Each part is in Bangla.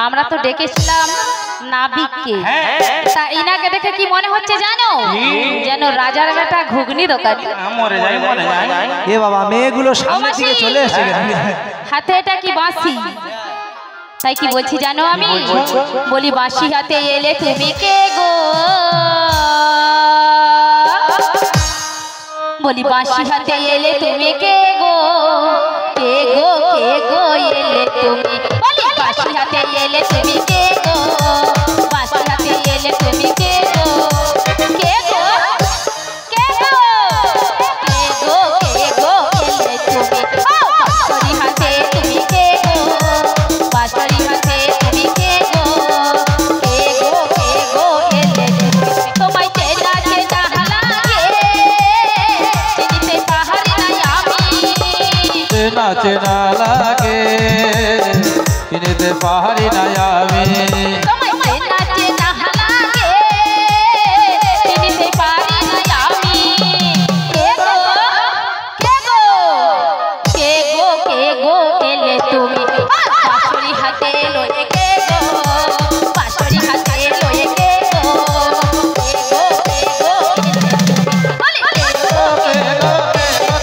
আমরা তো ডেকেছিলাম নাবিককে। তা ইনাকে দেখে কি মনে হচ্ছে জানো? যেন রাজার বেটা ঘুগনি দোকানি। এ বাবা মেয়েগুলো সামনের দিকে চলে এসে গেছে। হাতে এটা কি বাঁশি? তাই কি বলছি জানো আমি? বলি বাঁশি হাতে এলে তুমি কে গো? বলি বাঁশি হাতে এলে তুমি কে গো? কে গো কে গো এলে তুমি? বলি বাঁশি হাতে এলে তুমি কে গো? বাঁশি হাতে এলে তুমি কে গো? কে গো কে গো কে গো কে গো এলে তুমি? বাঁশি হাতে তুমি কে গো? বাঁশি হাতে তুমি কে গো? কে গো কে গো এলে তুমি? তোমায় চেনা চেনা লাগে চিনিতে পাহাড়ি নাই আমি। চেনা চেনা লাগে চিনিতে পাহাড়ি নাই আমি। তোমায় চেনা চেনা লাগে চিনিতে পারি নাই আমি। কে গো কে গো কে গো কে গো এলে তুমি? বাঁশরি হাতে লয়ে কে গো? বাঁশরি হাতে লয়ে কে গো? কে গো কে গো এলে তুমি? বলে কে গো কে গো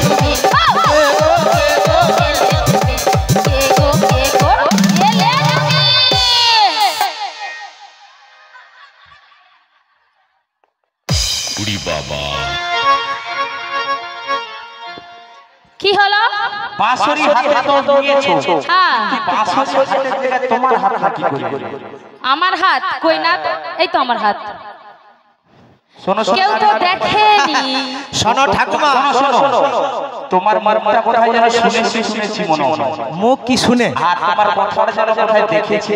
তুমি? কে গো কে গো এলে তুমি? কে গো কে গো এলে তুমি? উড়ি বাবা কি হলো? বাঁশরি হাতে তো দিয়েছো। হ্যাঁ কি বাঁশরি হাতে জায়গায় তোমার হাত কি করে? আমার হাত কই না তো? এই তো আমার হাত। শোনো কেউ তো দেখেনি। শোনো ঠাকুমা, শোনো তোমার মুখটা কোথায় যেন শুনেছি মনে হয়। মুখ কি শুনে? আর তোমার কথাটা যেন কোথায় দেখেছি।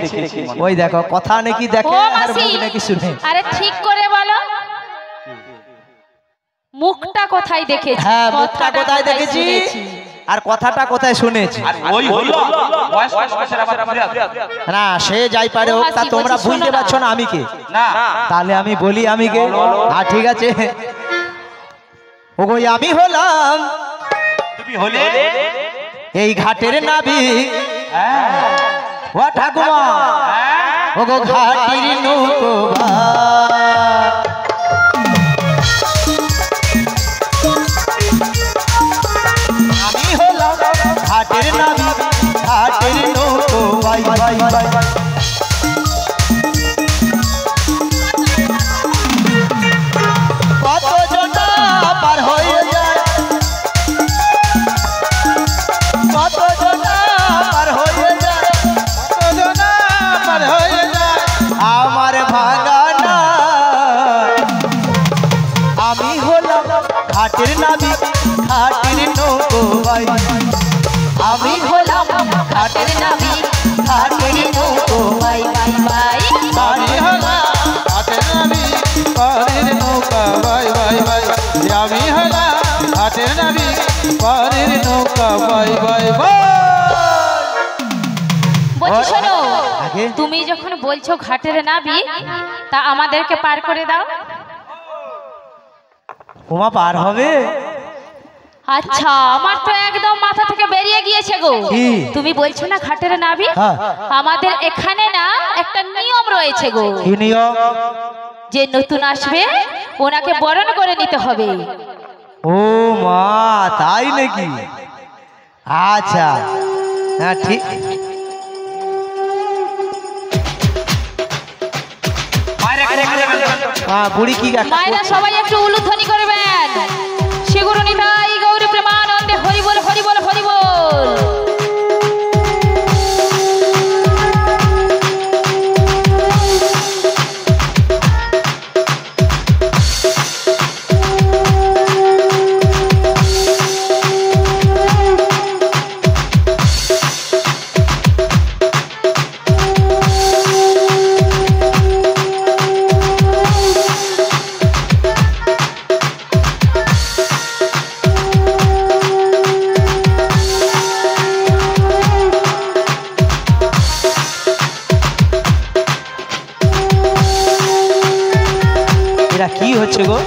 ওই দেখো কথা নাকি দেখে আর মুখ নাকি শুনে। আরে ঠিক করে বলো মুখটা কোথায় দেখেছি? হ্যাঁ মুখটা কোথায় দেখেছি আর কথাটা কোথায় শুনেছি। ওই হলো বয়স বয়সের আবার না সে যাই পারে হোক, তা তোমরা বুঝতে পারছো না আমি কে? না তাহলে আমি বলি আমি কে। হ্যাঁ ঠিক আছে। ওগো আমি হলাম, তুমি হলে এই ঘাটের নাবিক। ও ঠাকুমা ওগো ঘাটির নৌকো আমি হলাম ঘাটের নাবিক, ঘাটের নৌকো বাই বাই বাই। কত জনা পার হয়ে যায়, কত জনা পার হয়ে যায়, কত জনা পার হয়ে যায় আমার ভাগানা। আমি হলাম ঘাটের নাবিক, ঘাটের নৌকো বাই। আমি হলাম ঘাটের নাবিক, ঘাটের নৌকো বাই বাই বাই। আমি হলাম ঘাটের নাবিক পাহাড়ের নৌকা বাই বাই বাই। আমি হলাম ঘাটের নাবিক পাহাড়ের নৌকা বাই বাই বাই। বলছি শোনো, তুমি যখন বলছো ঘাটের নাবিক, তা আমাদেরকে পার করে দাও। ওমা পার হবে? আচ্ছা আমার তো একদম মাথা থেকে বেরিয়ে গিয়েছে গো। তুমি বলছো না ঘাটের নাবিক, আমাদের এখানে না একটা নিয়ম রয়েছে গো। কি নিয়ম? যে নতুন আসবে ওনাকে বরণ করে নিতে হবে। ও মা তাই নাকি? আচ্ছা হ্যাঁ ঠিক। বুড়ি কি মায়েরা সবাই একটু উলুধ্বনি করবেন। শ্রীগুরু নিতাই গৌর প্রেমানন্দে হরি বল হরি বল হরি বল। কি হচ্ছে গো?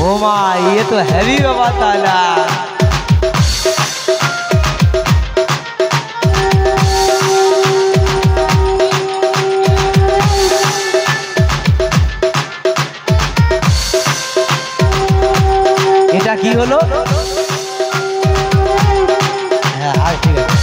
ও মা এ তো হেভি ব্যাপার তাহলে। এটা কি হলো? হ্যাঁ আর ঠিক আছে।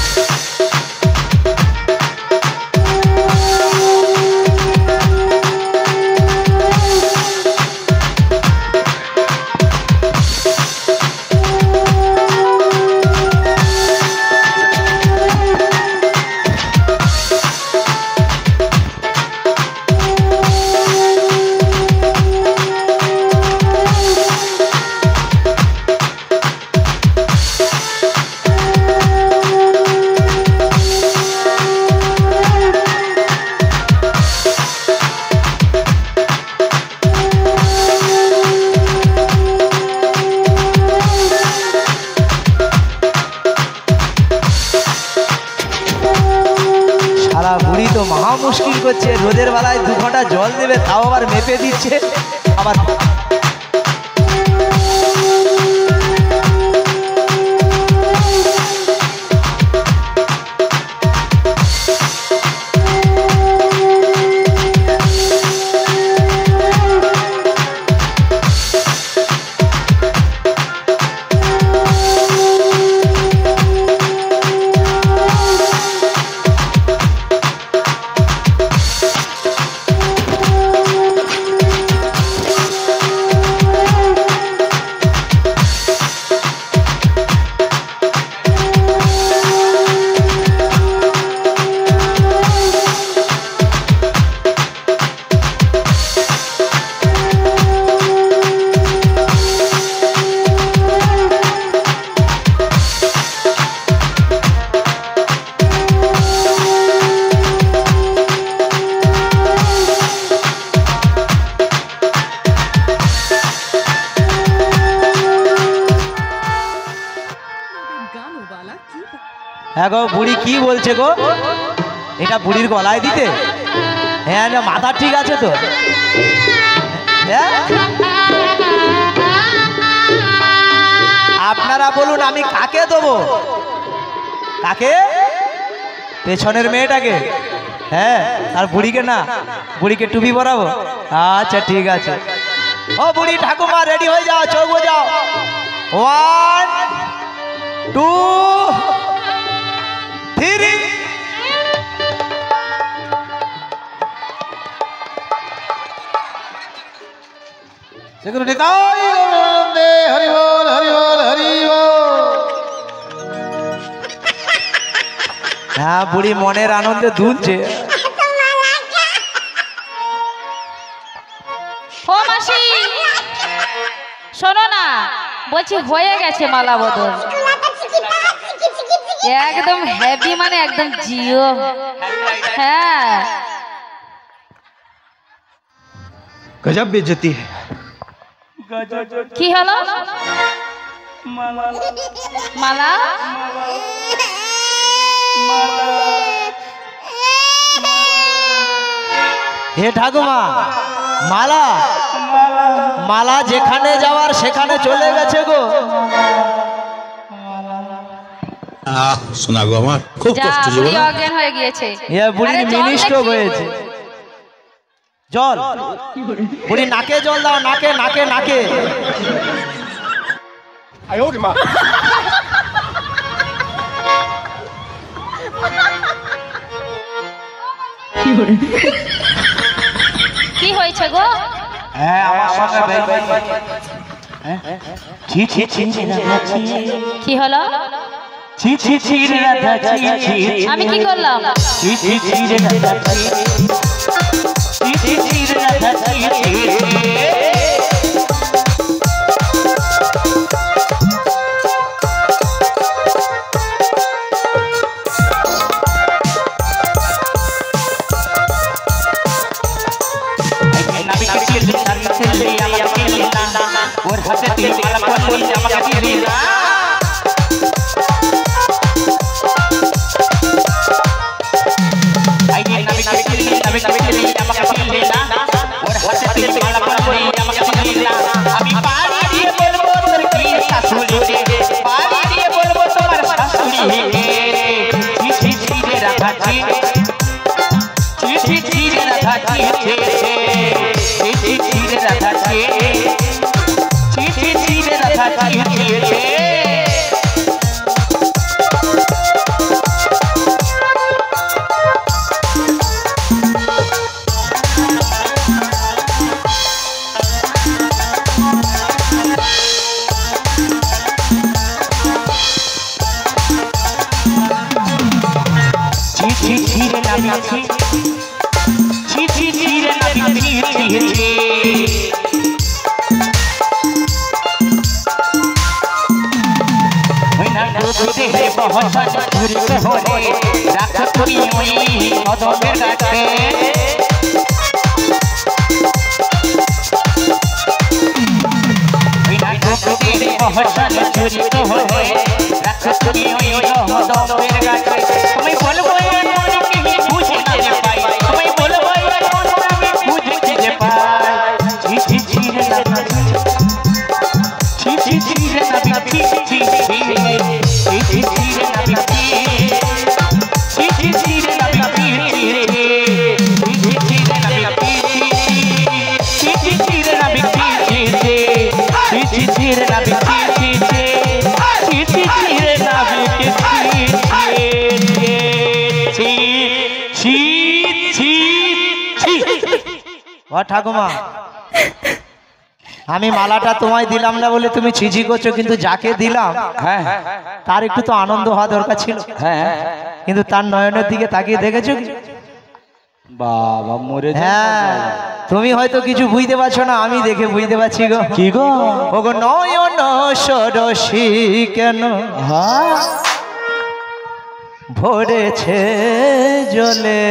বুড়ি তো মহা মুশকিল করছে, রোদের বেলায় 2 ঘন্টা জল দেবে তাও আবার মেপে দিচ্ছে আবার। হ্যাঁ গো বুড়ি কি বলছে গো? এটা বুড়ির গলায় দিতে? হ্যাঁ না মাথা ঠিক আছে তো? হ্যাঁ আপনারা বলুন আমি কাকে দেবো? কাকে? পেছনের মেয়েটাকে? হ্যাঁ আর বুড়িকে না? বুড়িকে টুপি পরাবো? আচ্ছা ঠিক আছে। ও বুড়ি ঠাকুমা রেডি হয়ে যাও, চৌকো যাও। 1 2 3 সেগুলো নিতাই আনন্দে হরি বল হরি বল হরি বল। হ্যাঁ বুড়ি মনের আনন্দে দুলছে। ও মাসি শোনো না, বলছি হয়ে গেছে মালা বদল, একদম হেভি মানে একদম জিও। হ্যাঁ গজব বেজতি। কি হলো? মালা হে ঠাকুমা মালা মালা যেখানে যাওয়ার সেখানে চলে গেছে গো। শোনা গো আমার খুব কষ্ট জীবন। অজ্ঞান হয়ে গিয়েছে। এ বুড়ির মিনিস্ট হয়েছে। জল বুড়ি নাকে জল দাও, নাকে নাকে নাকে। কি হয়েছে গো? হ্যাঁ আমার সঙ্গে কি হলো? আমি কি করলাম? और हंसे तीन माला कोई चमक तेरी ना आई नबी नबी नबी नबी चमक तेरी ना और हंसे तीन माला कोई পিছিয়েছে ছিড়ে না বিছি ছিড়ে না বিছিয়েছে तेरे बहुत दूरी पे हो रे राख कोई हुई कदों पे गाते बिना तो तेरे बहुत दूरी पे हो रे राख कोई हुई कदों पे गाते मैं बोलबो ये कौन की पूछे ना रे पाई मैं बोलबो ये कौन में पूछे रे पाई रे ना ঠাকুমা আমি মালাটা তোমায় দিলাম না বলে তুমি ছিঝি করছো, কিন্তু যাকে দিলাম তার একটু তো আনন্দ হওয়া দরকার ছিল। কিন্তু তার নয়নের দিকে তাকিয়ে দেখেছো কি? বাবা মরে হ্যাঁ, তুমি হয়তো কিছু বুঝতে পারছো না, আমি দেখে বুঝতে পারছি গো। কি গো? ও গো নয়ন সরসী কেন ভরেছে জলে,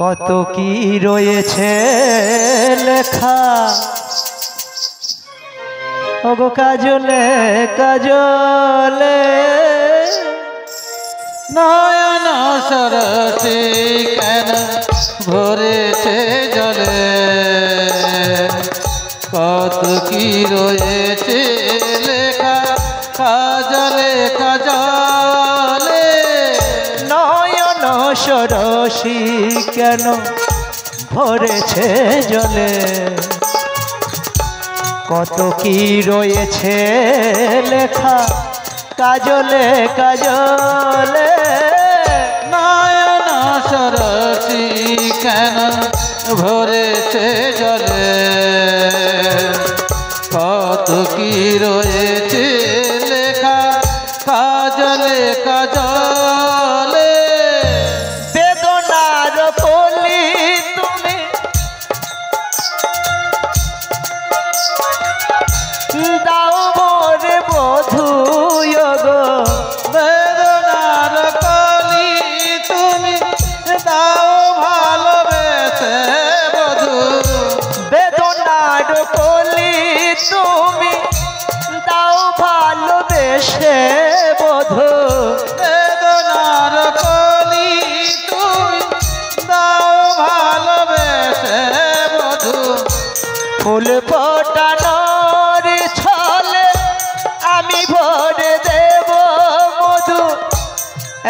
কত কি রয়েছে লেখা ও গো কাজলে কাজলে, নয়ন সরসী কেন ভরেছে জলে, কত কি রয়েছে লেখা কাজলে কাজলে, নয়ন সরসী কেন ভরেছে জলে, কত কি রয়েছে লেখা কাজলে কাজলে, নয়ন সরসী কেন ভরেছে জলে, কত কি রয়েছে লেখা কাজলে কাজলে, বেদনার কলি তুমি দাও মোরে বধূ গো, বেদনার কলি তুমি দাও ভালোবেসে বধূ, বেদনার কলি তুমি দাও ভালোবেসে বধূ, বেদনার কলি তুমি দাও ভালোবেসে বধূ, ফুল ফোটানোর ছলে আমি ভরে দেব মধু,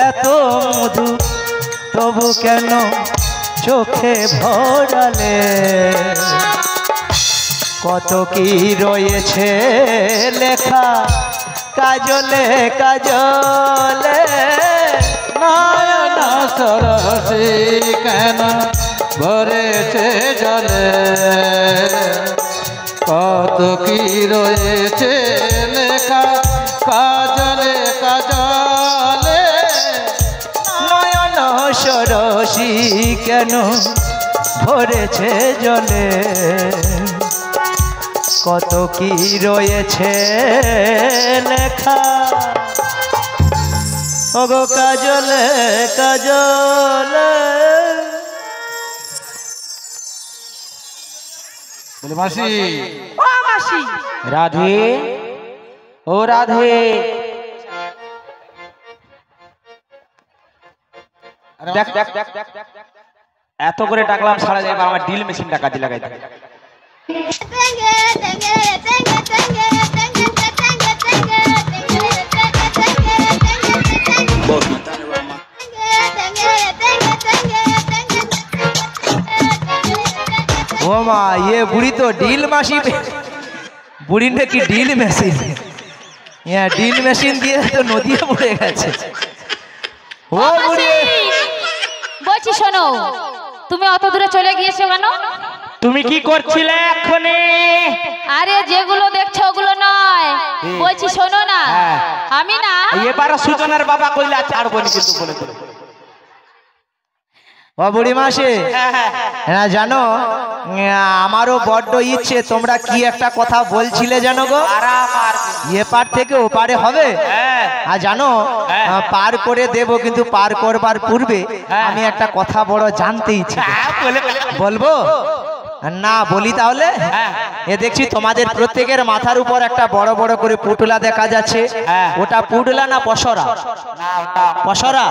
এত মধু তবু কেন চোখে ভরালে, কত কি রয়েছে লেখা কাজলে কাজলে, নয়ন সরসী কেন ভরেছে জলে, কত কি রয়েছে লেখা কাজলে কাজলে, নয়ন সরসী কেন ভরেছে জলে, কত কি রয়েছে লেখা ওগো কাজলে কাজলে। বলে মাসি, ও মাসি, রাধে ও রাধে, দেখ দেখ দেখ এত করে ডাকলাম সারা যায়, আমার ড্রিল মেশিনটা কাজে লাগাই দেয়। ও মা, ये বুড়ি তো ডিল মাসি বুড়ি নাকি ডিল মেশিন ডিল মেশিন দিয়ে তো নদীতে পড়ে গেছে ও বুড়ি বলছি শোনো তুমি অত দূরে চলে গিয়েছো কেন? তুমি কি করছিলে এক্ষুনি? আরে যেগুলো দেখছো ওগুলো নয়, বলছি শোনো না আমি না এবারে সুজনের বাবা কইলা ছাড়বো না কিন্তু বলে দিল। ও বুড়ি মাসি হ্যাঁ জানো আমারও বড্ড ইচ্ছে তোমরা কি একটা কথা বলছিলে জানো গো এপার থেকে ওপারে হবে আর জানো পার করে দেব কিন্তু পার করবার পূর্বে আমি একটা কথা বড় জানতে ইচ্ছে বলবো না বলি তাহলে এ দেখছি তোমাদের প্রত্যেকের মাথার উপর একটা বড় বড় করে পুটলা দেখা যাচ্ছে ওটা পুটলা না পসরা? পসরা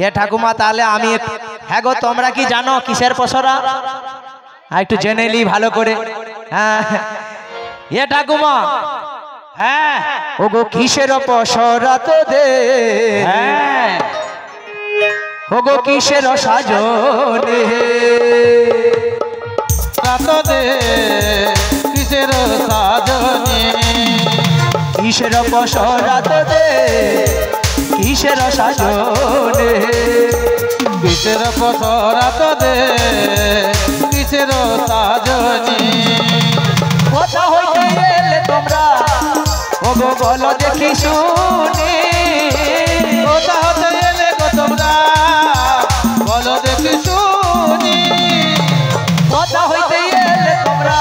এ ঠাকুমা তাহলে আমি হ্যাঁ গো তোমরা কি জানো কিসের পসরা? একটু জেনে নি ভালো করে। হ্যাঁ এ ঠাকুমা হ্যাঁ ও গো কিসের পসরা তো দে ও গো কিসের সাজনে রাত দে কিসের সাজনে কিসের পসরা তো দে কিসের সাজনে কিসের পসরা তো দে কিসের সাজনে কথা হইতে এলে তোমরা ও গো বলো দেখি শুনি কথা হতে এলে গো তোমরা বলো দেখি শুনি কথা হইতে এলে তোমরা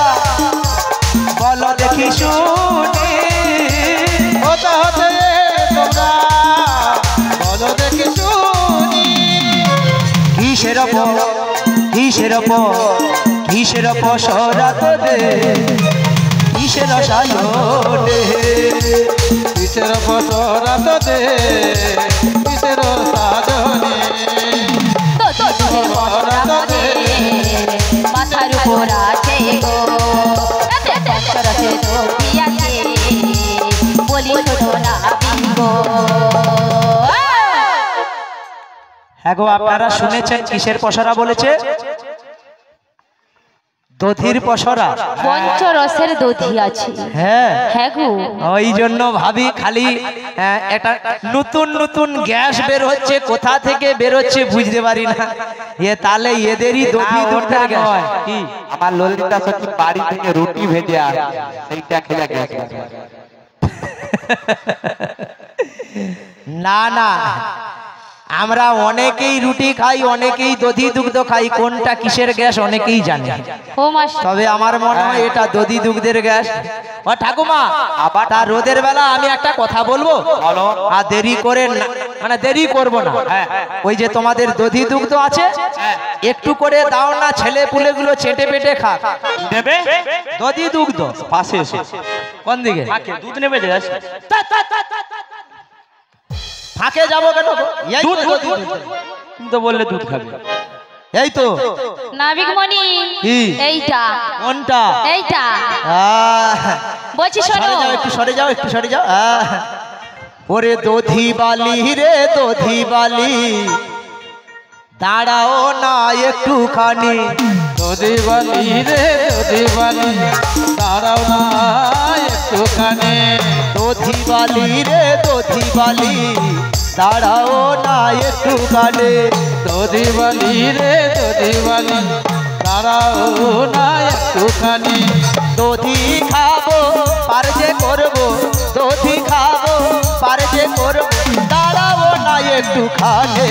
বলো দেখি শুনি কথা হতে এলে তোমরা বলো দেখি শুনি কিসের কিসের পসরা তো দে কিসের সাজনে কিসের পসরা তো দে কিসের সাজনে মাথার উপর আছে গো পসরাতে দোষী আছে বলি ছোট না বিগো। হ্যাঁ গো আপনারা শুনেছেন কিসের পসরা বলেছে? দধির পসরা। পঞ্চরসের দধি আছে। হ্যাঁ হ্যাঁ গো ওই জন্য ভাবি খালি একটা নতুন নতুন গ্যাস বের হচ্ছে কোথা থেকে বের হচ্ছে বুঝতে পারি না এ তাহলে এদেরই দধি দুধের গ্যাস কি আমার ললিতা সত্যি বাড়ি থেকে রুটি ভেজে আর সেইটা খেলা গেছে না না আমরা অনেকেই রুটি খাই অনেকেই দধি দুগ্ধ খাই কোনটা কিসের গ্যাস অনেকেই জানে ও মাস্টার তবে আমার মনে হয় এটা দধি দুগ্ধের গ্যাস। ও ঠাকুমা আবার তা রোদের বেলা আমি একটা কথা বলবো আর দেরি করে মানে দেরি করব না ওই যে তোমাদের দধি দুগ্ধ আছে একটু করে দাও না ছেলে পুলে গুলো চেটে পেটে খা দেবে দধি দুগ্ধ পাশে এসে কোন দিকে দুধ নেবে যাস ফাঁকে যাবো কেন এই তো দুধ দধি দুগ্ধ। তুমি তো বললে দুধ খাবে এই তো নাবিকমণি কি? এইটা কোনটা এইটা আহ বলছি শোনো সরে যাও একটু সরে যাও একটু সরে যাও ওরে দধি বালি রে দধি বালি দাঁড়াও না একটুখানি দধি বালি রে দধি বালি দাঁড়াও না একটুখানি দধি বালি রে দধি বালি দাঁড়াও না একটুখানি দধি বালি রে দধি বালি দাঁড়াও না একটুখানি দধি খাবো পার যে করবো দধি খাবো পার যে করবো দাঁড়াও না একটুখানি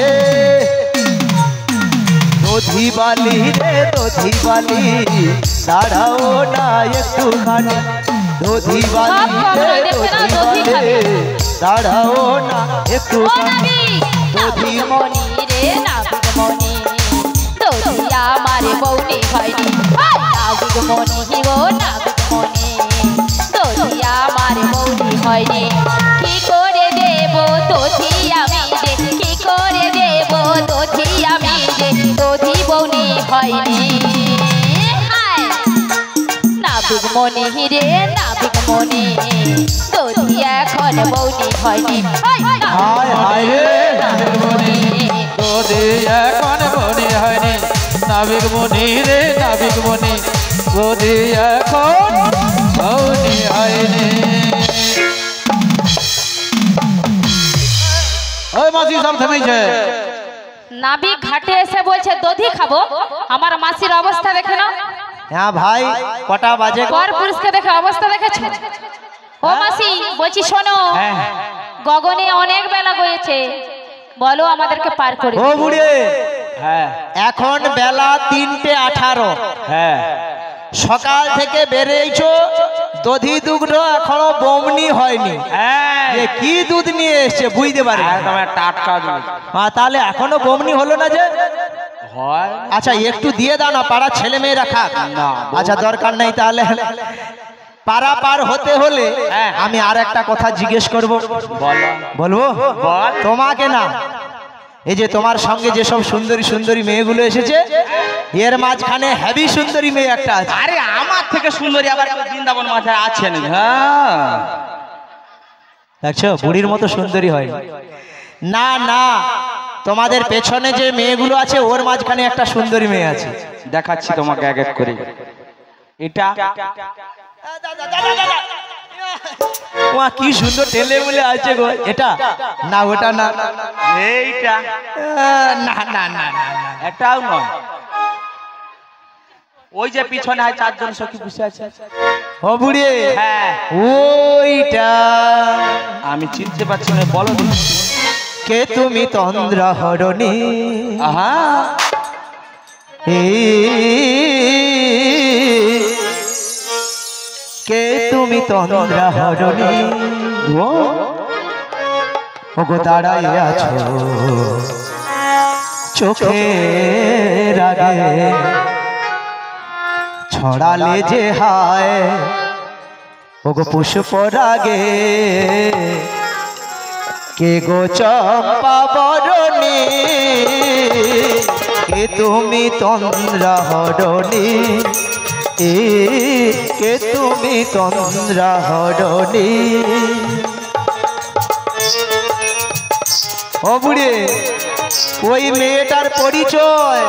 দধি বালি রে দধি বালি দাঁড়াও না একটুখানি দধি বালি রে দধি বালি দাঁড়াও না একটুখানি দধি মনি রে নাবিকমণি দধি আমার বউনি হয়নি নাবিকমণি গো নাবিকমণি দধি আমার বউনি হয়নি কি করে দেব দধি আমি যে কি করে দেব দধি আমি যে দধি বউনি হয়নি নাবিকমণি রে নাবিকমণি দধি এখন বউনি হয়নি হায় হায় রে দধি এখন বনি হয়নি নাবিক মনি রে নাবিক মনি যদি এখন মৌনি হয়নি। ওই মাসি সব থেমেছে। নাবিক ঘাটে এসে বলছে দধি খাবো, আমার মাসির অবস্থা দেখে না। হ্যাঁ ভাই কটা বাজে? পর পুরুষকে দেখে অবস্থা দেখেছো? ও মাসি বলছি শোনো, গগনে অনেক বেলা গয়েছে, বলো আমাদেরকে পার করে। ও বুড়ি, হ্যাঁ এখন বেলা 3:18। হ্যাঁ সকাল থেকে বেরিয়েছো, দধি দুগ্ধ এখনো বমনি হয়নি। হ্যাঁ কি দুধ নিয়ে এসছে বুঝতে পারি, একদম টাটকা দুধ। হ্যাঁ তাহলে এখনো বমনি হলো না যে? আচ্ছা একটু দিয়ে দাও না, পাড়া ছেলে মেয়েরা খাক। আচ্ছা দরকার নেই। তাহলে পাড়া পার হতে হলে আমি আর একটা কথা জিজ্ঞেস করব। বলবো? তোমাকে না, এই যে তোমার সঙ্গে যেসব সুন্দরী সুন্দরী মেয়েগুলো এসেছে, এর মাঝখানে হেভি সুন্দরী মেয়ে একটা আছে। আরে আমার থেকে সুন্দরী আবার বৃন্দাবন মাথায় আছে নাকি? হ্যাঁ দেখছো বুড়ির মতো সুন্দরী হয় না। না তোমাদের পেছনে যে মেয়েগুলো আছে ওর মাঝখানে একটা সুন্দরী মেয়ে আছে, দেখাচ্ছি তোমাকে এক এক করে। এটা কি সুন্দর টেলে বলে আছে গো। এটা না, ওটা না, এইটা না না না না, এটাও নয়। ওই যে পিছনে হয় 4 জন সখী বসে আছে। ও বুড়ি, হ্যাঁ ওইটা আমি চিনতে পারছি না, বলো কে তুমি? তন্দ্রা হরণী। আহা কে তুমি? তন্দ্রা হরণী। ও গো দাঁড়াই আছো চোখের আগে, ছড়ালে যে হায় ও গো পুষ্প রাগে। কে গো চম্পা বরণী, কে তুমি? তন্দ্রা হরণী। কে তুমি? তন্দ্রা হরণী। ও বুড়ি, ওই মেয়েটার পরিচয়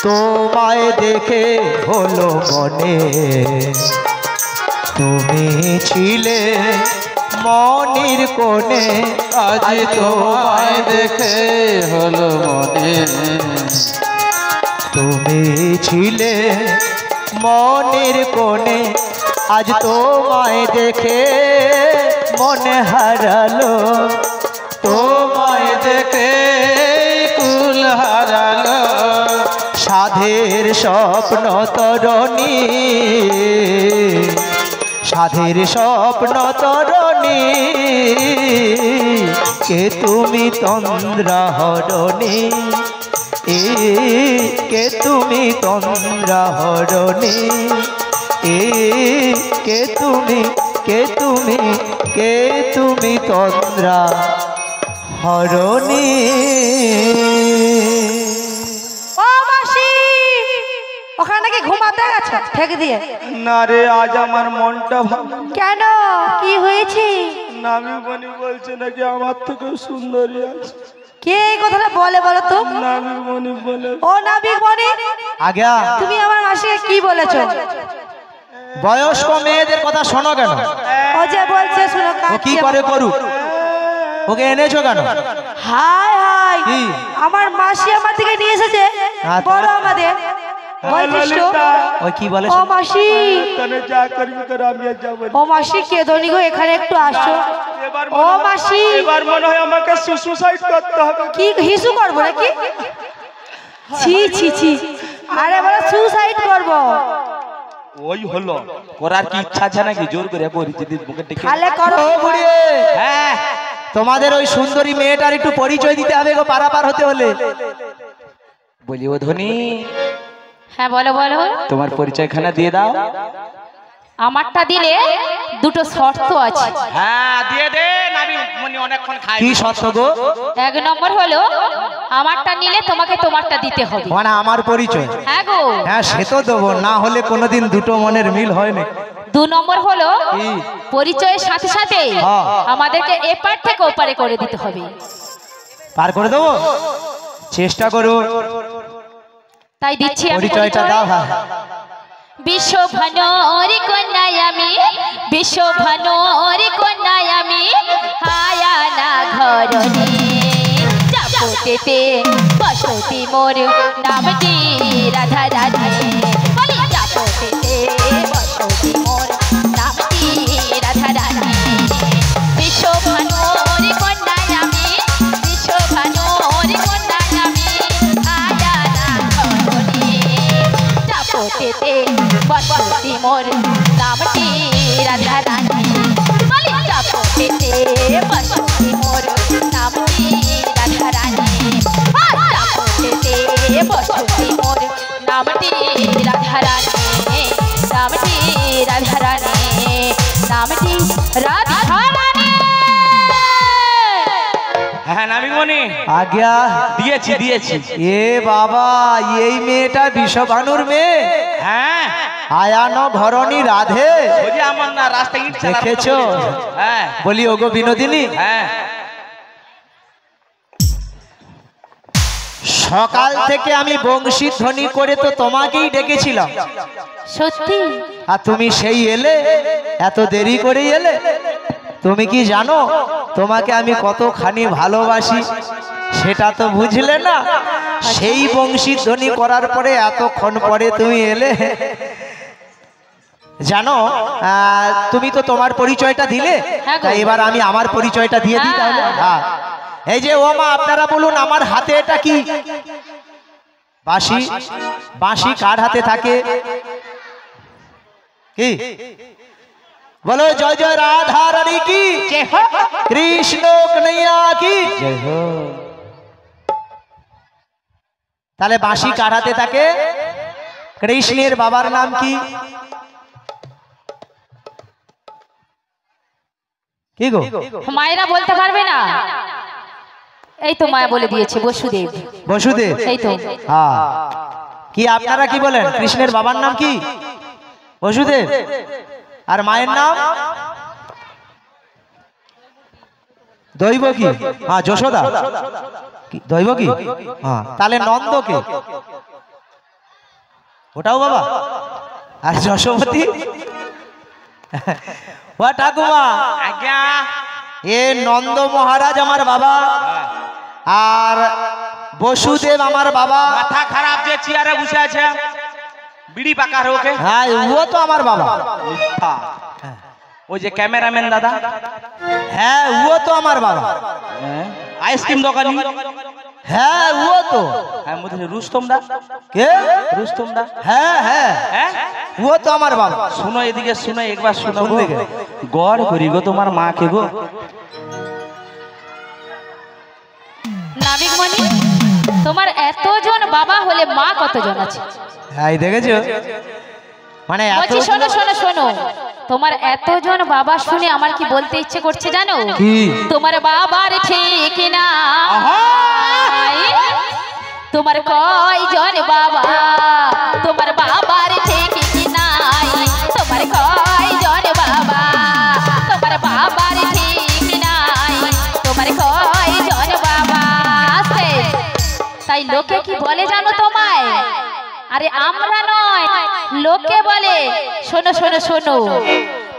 তোমায় দেখে হলো মনে, তুমি ছিলে মনির কোণে। আজ তোমায় দেখে হলো মনে, তুমি ছিলে মনির কোণে। আজ তোমায় দেখে মনে হারালো, তোমায় দেখে কুল হারালো। সাধের স্বপ্ন তরণী, সাধের স্বপ্ন তরণী। কে তুমি? তন্দ্রা হরণী। কে তুমি? তন্দ্রা হরণী। কে তুমি? কে তুমি? কে তুমি? তন্দ্রা হরণী। ওখানে নাকি ঘুমাতে গেছো ঠেক দিয়ে? না রে, আজ আমার মনটা ভালো। কেন, কি হয়েছে? নাবিক মনি বলছে নাকি আমার থেকে সুন্দরী আছে। কে এই কথাটা বলে বলো তো? নাবিক মনি বলে। ও নাবিক মনি, আজ্ঞা তুমি আমার মাসিকে কি বলেছো? বয়স্ক মেয়েদের কথা শোনো কেন? ও যে বলছে শুনো, ও কি করে করুক, ওকে এনেছো কেন? হাই হাই, কি? আমার মাসি আমার থেকে নিয়ে এসেছে বড় আমাদের বয়োজ্যেষ্ঠ। ওই কি বলে? ও মাসি, তনে যা করবি কর, আমি আর যাব না। ও মাসি কেদনি গো, এখানে একটু আসো। ও মাসি, এবার মনে হয় আমাকে সুসাইড করতে হবে। কি হিসু করবো নাকি? ছি ছি ছি, আরে বলো সুসাইড করবো। ওই হলো, করার কি ইচ্ছা আছে নাকি? জোর করে করি যদি বুকে টেকে। তাহলে করো। ও বুড়ি, হ্যাঁ তোমাদের ওই সুন্দরী মেয়েটার একটু পরিচয় দিতে হবে গো, পারাপার হতে হলে। বলি ও ধনী, হ্যাঁ বলো বলো। তোমার পরিচয়খানা দিয়ে দাও। আমারটা দিলে দুটো শর্ত আছে। হ্যাঁ দিয়ে দে, নাবিক মনি অনেকক্ষণ খাই। কি শর্ত গো? 1 নম্বর হলো, আমারটা নিলে তোমাকে তোমারটা দিতে হবে। মানে আমার পরিচয়? হ্যাঁ গো। হ্যাঁ সে তো দেবো, না হলে কোনোদিন দুটো মনের মিল হয় না। দু নম্বর হলো কি? পরিচয়ের সাথে সাথে হ্যাঁ। আমাদেরকে এপার থেকে ওপারে করে দিতে হবে। পার করে দেবো, চেষ্টা করো। তাই দিচ্ছি আমি পরিচয়টা দাও। হ্যাঁ বিশ্বভানুর কন্যায় আমি, বিশ্বভানুর কন্যায় আমি, হায়ানা ঘরণী চাপতেতে বসতি মোর নামটি রাধা রানী। বলি চাপতেতে বসতি মোর নামটি রাধা রানী। বিশ্বভানুর কন্যায় আমি, বিশ্বভানুর কন্যায় আমি, হায়ানা ঘরণী চাপতেতে বসতি মোর নামটি রাধা রানী। বলি চাপতেতে বসতি মোর নামটি রাধা রানী। চাপতেতে বসতি মোর নামটি রাধা রানী, নামটি রাধা রানী, নামটি রাধা রানী। হ্যাঁ নামিমণি আজ্ঞা দিয়েছি দিয়েছি। এ বাবা, এই মেয়েটা বিশ্বভানুর মেয়ে, হ্যাঁ আয়ানো ঘরণী রাধে। ওই যে আমার না রাস্তা ইট চালার কথা দেখেছো? বলেছিল। হ্যাঁ বলি ওগো বিনোদিনী, হ্যাঁ সকাল থেকে আমি বংশী ধ্বনি করে তো তোমাকেই ডেকেছিলাম, সত্যি আর তুমি সেই এলে, এত দেরি করে এলে। তুমি কি জানো তোমাকে আমি কতখানি ভালোবাসি? সেটা তো বুঝলে না। সেই বংশী ধ্বনি করার পরে এতক্ষণ পরে তুমি এলে। জানো তুমি তো তোমার পরিচয়টা দিলে, হ্যাঁ গো। তাই এবার আমি আমার পরিচয়টা দিয়ে দিই তাহলে। হ্যাঁ, এই যে ও মা, আপনারা বলুন আমার হাতে এটা কি? বাঁশি। বাঁশি কার হাতে থাকে? কি বলো? জয় জয় রাধা রানী কি, কৃষ্ণ কন্হैया কি জয় হো। তাহলে বাঁশি কার হাতে থাকে? কৃষ্ণের বাবার নাম কি? কি গো? মায়েরা বলতে পারবে না? এই তো মায়া বলে দিয়েছে, বসুদেব। বসুদেব। সেই তো। হ্যাঁ, কি আপনারা কি বলেন? কৃষ্ণের বাবার নাম কি? বসুদেব। আর মায়ের নাম দৈবকী। হ্যাঁ, যশোদা। দৈবকী। হ্যাঁ, তাহলে নন্দকে? ওটাও বাবা। আর যশোমতী? ও ঠাকুমা, আজ্ঞা এ নন্দ মহারাজ আমার বাবা, আর বসুদেব আমার বাবা। মাথা খারাপ যে চেয়ারে বসে আছে, বিড়ি পাকার ওকে। হ্যাঁ, ও তো আমার বাবা। মিথ্যা। ওই যে ক্যামেরাম্যান দাদা, হ্যাঁ, ও তো আমার বাবা। আইসক্রিম দোকানি, হ্যাঁ, ও তো। হ্যাঁ মধ্যে রুস্তম দা। কে? রুস্তম দা। হ্যাঁ হ্যাঁ, হ্যাঁ ও তো আমার বাবা। শুনো এদিকে, শুনো একবার, শুনো কোন দিকে? গড় করি গো তোমার মা কে গো? নাবিকমণি, তোমার এতজন বাবা হলে মা কতজন আছে? হ্যাঁ, দেখেছো? মানে এত বলছি শোনো শোনো শোনো, তোমার এতজন বাবা শুনে আমার কি বলতে ইচ্ছে করছে জানো? কি? তোমার বাবার ঠিক না, তোমার কয়জন বাবা? তোমার বাবার ঠিক নাই, তোমার কয়জন বাবা? তোমার বাবার ঠিক নাই, তোমার কয়জন বাবা? তাই লোকে কি বলে জানো তোমায়? আরে আমরা নয়, লোকে বলে। শোনো শোনো শোনো,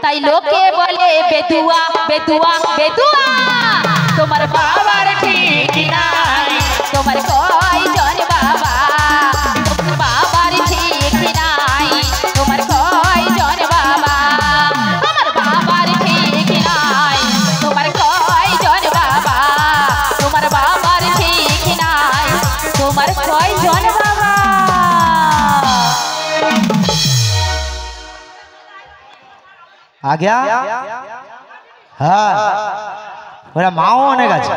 তাই লোকে বলে বেদুয়া বেদুয়া বেদুয়া। তোমার বাবার ঠিক নাই, তোমার কয়জন বাবা? তোমার বাবার ঠিক নাই, তোমার কয়জন বাবা? তোমার বাবার ঠিক নাই, তোমার কয়জন বাবা? তোমার বাবার ঠিক নাই, তোমার কয়জন বাবা? আজ্ঞা। হ্যাঁ, ওরা মাও অনেক আছে।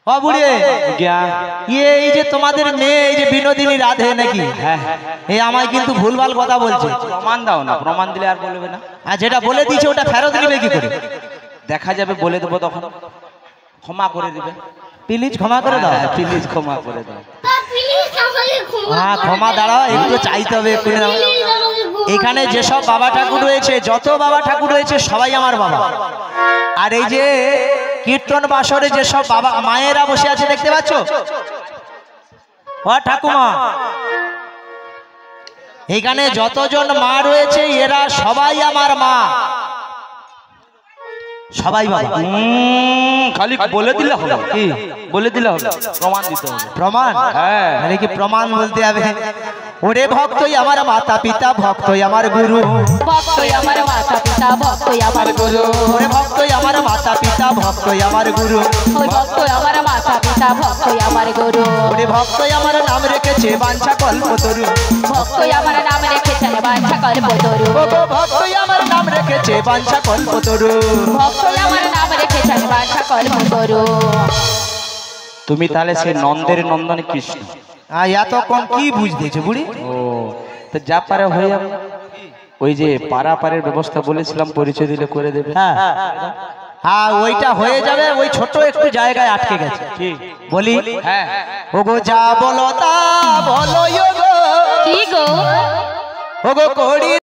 ও বুড়ি, এই যে তোমাদের মেয়ে, এই যে বিনোদিনী রাধে নাকি? হ্যাঁ এই আমায় কিন্তু ভুলভাল কথা বলছে। প্রমাণ দাও না, প্রমাণ দিলে আর বলবে না। আর যেটা বলে দিয়েছে ওটা ফেরত নিবে কি করে? দেখা যাবে, বলে দেবো তখন। ক্ষমা করে দিবে, প্লিজ ক্ষমা করে দাও। প্লিজ ক্ষমা করে দাও। হ্যাঁ, ক্ষমা দাঁড়াও, একটু চাইতে হবে, এক্ষুনি দাও। প্লিজ আমাকে এখানে যেসব বাবা ঠাকুর রয়েছে, যত বাবা ঠাকুর রয়েছে সবাই আমার বাবা। আর এই যে কীর্তন বাসরে যেসব বাবা মায়েরা বসে আছে দেখতে পাচ্ছ, ও ঠাকুমা, এখানে যতজন মা রয়েছে এরা সবাই আমার মা, সবাই বাবা। খালি বলে দিলে হবে কি? বলে দিলে হবে, প্রমাণ দিতে হবে। প্রমাণ? হ্যাঁ, মানে কি প্রমাণ বলতে হবে? ওরে ভক্তই আমার মাতা পিতা, ভক্তই আমার গুরু, ভক্তই আমার মাতা পিতা, ভক্তই আমার গুরু। ওরে ভক্তই আমার মাতা পিতা, ভক্তই আমার গুরু, ওই ভক্তই আমার মাতা পিতা, ভক্তই আমার গুরু। ওরে ভক্তই আমার নাম রেখেছে বাঞ্ছা কল্পতরু, ভক্তই আমার নাম রেখেছেন বাঞ্ছা কল্পতরু। ও গো ভক্তই আমার নাম রেখেছে বাঞ্ছা কল্পতরু। ভক্তই আমার নাম রেখেছেন বাঞ্ছা কল্পতরু। তুমি তাহলে সেই নন্দের নন্দন কৃষ্ণ। এতক্ষণ কি বুঝতেছে বুড়ি? ও তো যা পারে হয়ে যাবে। ওই যে পারাপারের ব্যবস্থা বলেছিলাম, পরিচয় দিলে করে দেবে। হ্যাঁ হ্যাঁ, ওইটা হয়ে যাবে। ওই ছোট একটু জায়গায় আটকে গেছে। কি বলি? হ্যাঁ, ও গো যা বলো তা বলো গো, কি গো? ও গো করি